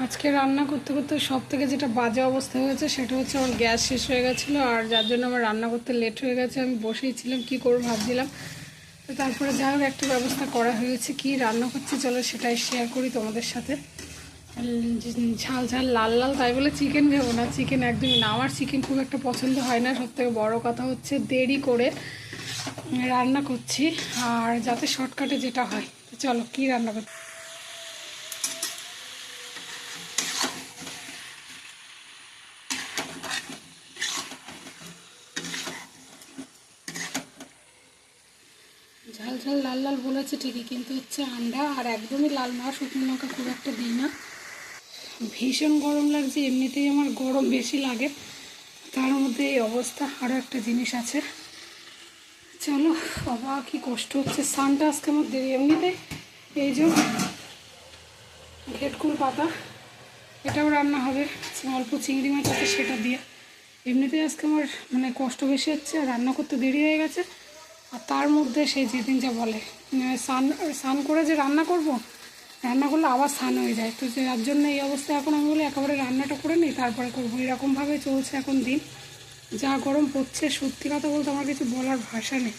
আজকে রান্না করতে করতে সব থেকে যেটা বাজে অবস্থা হয়েছে সেটা হচ্ছে আমার গ্যাস শেষ হয়ে গেছিলো, আর যার জন্য আমার রান্না করতে লেট হয়ে গেছে। আমি বসেই ছিলাম, কী করবো ভাবছিলাম। তো তারপরে যাই হোক একটা ব্যবস্থা করা হয়েছে। কি রান্না করছি চলো সেটাই শেয়ার করি তোমাদের সাথে। ঝাল ঝাল লাল লাল, তাই বলে চিকেন ভেবো না, চিকেন একদমই না। আমার চিকেন খুব একটা পছন্দ হয় না। সবথেকে বড় কথা হচ্ছে দেরি করে রান্না করছি, আর যাতে শর্টকাটে যেটা হয়। তো চলো কি রান্না করছি। ঝাল ঝাল লাল লাল বলেছে ঠিকই, কিন্তু হচ্ছে আন্ডা আর একদমই লাল না, শুকনো লঙ্কা খুব একটা দিই না। ভীষণ গরম লাগছে, এমনিতেই আমার গরম বেশি লাগে, তার মধ্যে এই অবস্থা। আরও একটা জিনিস আছে, চলো বাবা কি কষ্ট হচ্ছে। সানটা আজকে আমার দেরি। এমনিতে এই যে ঘেটকুল পাতা, এটাও রান্না হবে, অল্প চিংড়ি মাছ আছে সেটা দিয়ে। এমনিতেই আজকে আমার মানে কষ্ট বেশি হচ্ছে, আর রান্না করতে দেরি হয়ে গেছে। আর তার মধ্যে সেই যেদিন যা বলে স্নান করে যে রান্না করব, রান্না করলে আবার স্নান হয়ে যায়। তো যার জন্য এই অবস্থা। এখন আমি বলি একেবারে রান্নাটা করে নিই তারপরে করবো। এরকমভাবে চলছে এখন দিন। যা গরম পড়ছে, সত্যি কথা বলতে আমার কিছু বলার ভাষা নেই।